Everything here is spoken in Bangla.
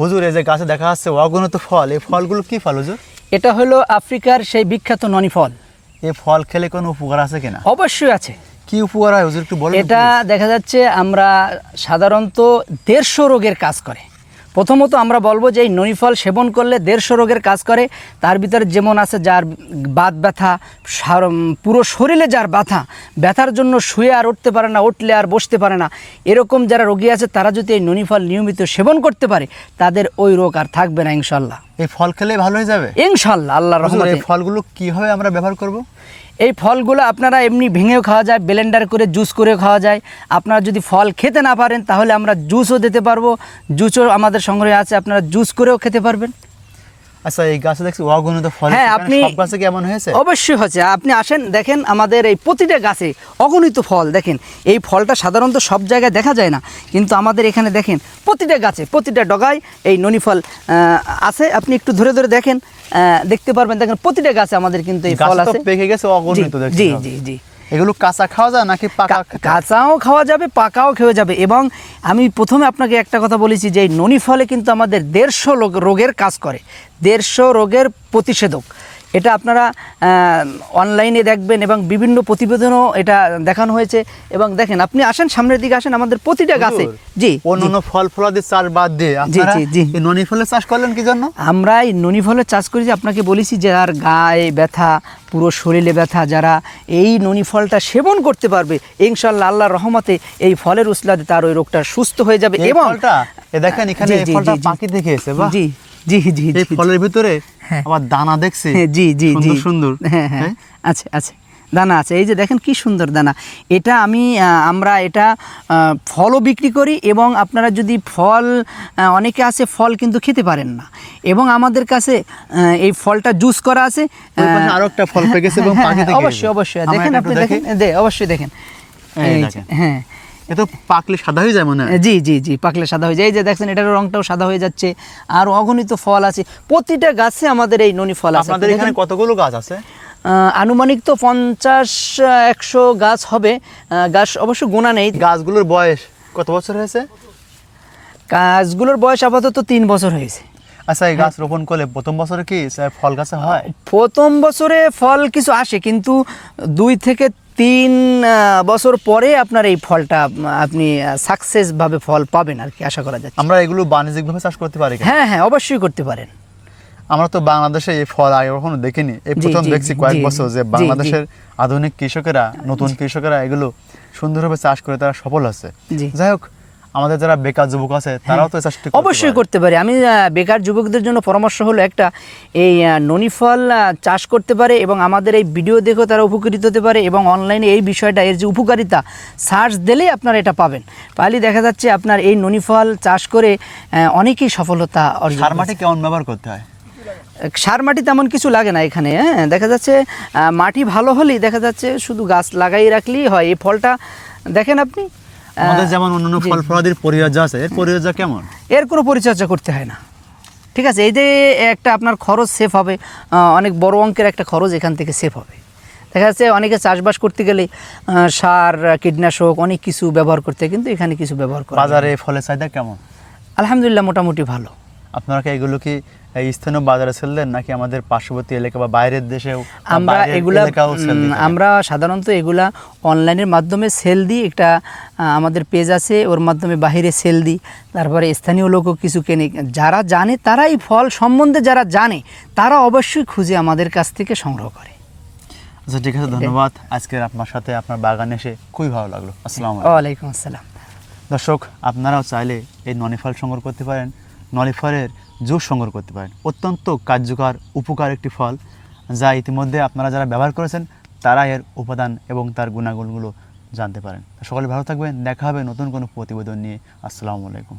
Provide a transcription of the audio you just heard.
হুজুর এই যে গাছে দেখা যাচ্ছে অগণিত ফল, এই ফলগুলো কি ফল হুজুর? এটা হলো আফ্রিকার সেই বিখ্যাত ননি ফল। এই ফল খেলে কোনো উপকার আছে কিনা? অবশ্যই আছে। কি উপকার হয় হুজুর একটু বলুন। এটা দেখা যাচ্ছে আমরা সাধারণত 150 রোগের কাজ করে। প্রথমত আমরা বলবো যে এই ননি ফল সেবন করলে 150 রোগের কাজ করে। তার ভিতরে যেমন আছে যার বাত ব্যথা, পুরো শরীরে যার ব্যথার জন্য শুয়ে আর উঠতে পারে না, উঠলে আর বসতে পারে না, এরকম যারা রোগী আছে তারা যদি এই ননি ফল নিয়মিত সেবন করতে পারে তাদের ওই রোগ আর থাকবে না ইনশাল্লাহ। এই ফল খেলে ভালো হয়ে যাবে ইনশাল্লাহ আল্লাহর রহমতে। এই ফলগুলো কিভাবে আমরা ব্যবহার করব? এই ফলগুলো আপনারা এমনি ভেঙেও খাওয়া যায়, ব্লেন্ডার করে জুস করে খাওয়া যায়। আপনারা যদি ফল খেতে না পারেন তাহলে আমরা জুসও দিতে পারবো, জুসও আমাদের সংগ্রহে আছে, আপনারা জুস করেও খেতে পারবেন। আচ্ছা, এই গাছে দেখছি অগণিত ফল। হ্যাঁ, আপনি সব গাছে কেমন হয়েছে? অবশ্যই হচ্ছে। আপনি আসেন দেখেন, আমাদের এই প্রতিটা গাছে অগণিত ফল। দেখেন এই ফলটা সাধারণত সব জায়গায় দেখা যায় না, কিন্তু আমাদের এখানে দেখেন প্রতিটা গাছে, প্রতিটা ডগায় এই ননি ফল আছে। আপনি একটু ধরে ধরে দেখেন, দেখতে পারবেন। দেখেন প্রতিটা গাছে আমাদের কিন্তু এই ফল আছে। পেকে গেছে অগণিত দেখছি। জি জি জি। এগুলো কাঁচা খাওয়া যায় নাকি পাকা? কাঁচাও খাওয়া যাবে, পাকাও খেয়ে যাবে। এবং আমি প্রথমে আপনাকে একটা কথা বলেছি যে এই ননি ফলে কিন্তু আমাদের 150 রোগের কাজ করে, 150 রোগের প্রতিষেধক। এটা আপনারা অনলাইনে দেখবেন এবং বিভিন্ন প্রতিবেদনও এটা দেখানো হয়েছে। এবং দেখেন, আপনি আসেন সামনের দিকে আসেন, আমাদের প্রতিটা গাছে। জি, অন্যান্য ফল ফলাদি চাষ বাদ দিয়ে আপনারা এই ননি ফলের চাষ করলেন কি জন্য? আমরা এই ননি ফলের চাষ করি যে আপনাকে বলেছি যে আর গায়ে ব্যথা, পুরো শরীরে ব্যথা, যারা এই ননি ফলটা সেবন করতে পারবে ইনশাআল্লাহ আল্লাহর রহমতে এই ফলের উসলাতে তার ওই রোগটা সুস্থ হয়ে যাবে। এবং দেখেন এখানে এই ফলটা পাকি দেখে এসে, বাহ। জি জি জি। এই ফলের ভিতরে আবার দানা দেখছি। জি জি জি, সুন্দর। হ্যাঁ হ্যাঁ, আছে আছে, দানা আছে। এই যে দেখেন কি সুন্দর দানা। এটা আমরা এটা ফলও বিক্রি করি। এবং আপনারা যদি ফল, অনেকে আছে ফল কিন্তু খেতে পারেন না, এবং আমাদের কাছে এই ফলটা জুস করা আছে। আরো একটা ফল পেকে গেছে এবং পাকি দেখে। অবশ্যই অবশ্যই দেখেন, আপনি দেখেন, অবশ্যই দেখেন। হ্যাঁ, এ তো পাকলে সাদা হয়ে যায় মনে হয়। জি জি জি, পাকলে সাদা হয়ে যায়। এই যে দেখছেন, এটার রংটাও সাদা হয়ে যাচ্ছে। আর অগণিত ফল আছে, প্রতিটা গাছে আমাদের এই ননি ফল আছে। আপনাদের এখানে কতগুলো গাছ আছে? আনুমানিক তো 50-100 গাছ হবে। গাছ অবশ্য গোনা নেই। গাছগুলোর বয়স কত বছর হয়েছে? গাছগুলোর বয়স আপাতত 3 বছর হয়েছে। আচ্ছা, এই গাছ রোপণ করলে প্রথম বছরে কি ফল গাছে হয়? প্রথম বছরে ফল কিছু আসে, কিন্তু 2 থেকে 3 বছর পরে আপনার এই ফলটা আপনি সাকসেস ভাবে ফল পাবেন আর কি, আশা করা যাচ্ছে। আমরা এগুলো বাণিজ্যিকভাবে চাষ করতে পারি? হ্যাঁ হ্যাঁ, অবশ্যই করতে পারেন। আমরা তো বাংলাদেশে এই ফল আগে কখনো দেখিনি, এই প্রথম দেখছি কয়েক বছর যে বাংলাদেশের আধুনিক কৃষকেরা, নতুন কৃষকেরা এগুলো সুন্দরভাবে চাষ করে তারা সফল হচ্ছে। যাই হোক, আমাদের যারা বেকার যুবক আছে তারাও তো চাষটি অবশ্যই করতে পারে। আমি বেকার যুবকদের জন্য পরামর্শ হলো একটা, এই ননি ফল চাষ করতে পারে এবং আমাদের এই ভিডিও দেখেও তারা উপকৃত হতে পারে। এবং অনলাইনে এই বিষয়টা, এর যে উপকারিতা, সার্চ দিলেই আপনারা এটা পাবেন। পাইলে দেখা যাচ্ছে আপনার এই ননি ফল চাষ করে অনেকেই সফলতা অর্জন। সার মাটি কেমন ব্যবহার করতে হয়? সার মাটি তেমন কিছু লাগে না এখানে। দেখা যাচ্ছে মাটি ভালো হলেই দেখা যাচ্ছে শুধু গাছ লাগাই রাখলেই হয়। এই ফলটা দেখেন আপনি, আমাদের যেমন অন্যান্য ফল ফলাদির পরিচর্যা আছে, এর পরিচর্যা কেমন? এর কোনো পরিচর্যা করতে হয় না, ঠিক আছে। এই যে একটা আপনার খরচ সেভ হবে, অনেক বড় অঙ্কের একটা খরচ এখান থেকে সেভ হবে। দেখা যাচ্ছে অনেকে চাষবাস করতে গেলে সার, কীটনাশক অনেক কিছু ব্যবহার করতে, কিন্তু এখানে কিছু ব্যবহার করে। বাজারে ফলের চাহিদা কেমন? আলহামদুলিল্লাহ, মোটামুটি ভালো। আপনারা কি এগুলো কি এই স্থানীয় বাজারে সেল দেন নাকি আমাদের পার্শ্ববর্তী এলাকা বা বাইরের দেশেও? আমরা সাধারণত এগুলা অনলাইনের মাধ্যমে সেল দিই। একটা আমাদের পেজ আছে, ওর মাধ্যমে বাইরে সেল দিই। তারপরে স্থানীয় লোকও কিছু কেনে। যারা জানে, তারা এই ফল সম্বন্ধে যারা জানে, তারা অবশ্যই খুঁজে আমাদের কাছ থেকে সংগ্রহ করে। আচ্ছা, ঠিক আছে, ধন্যবাদ। আজকে আপনার সাথে আপনার বাগানে এসে খুবই ভালো লাগলো। আসসালামু আলাইকুম। ওয়ালাইকুম আসসালাম। দর্শক, আপনারাও চাইলে এই ননি ফল সংগ্রহ করতে পারেন, ননি ফলের জুস সংগ্রহ করতে পারেন। অত্যন্ত কার্যকর, উপকার একটি ফল, যা ইতিমধ্যে আপনারা যারা ব্যবহার করেছেন তারা এর উপাদান এবং তার গুণাগুণগুলো জানতে পারেন। সকলে ভালো থাকবেন, দেখা হবে নতুন কোনো প্রতিবেদন নিয়ে। আসসালামু আলাইকুম।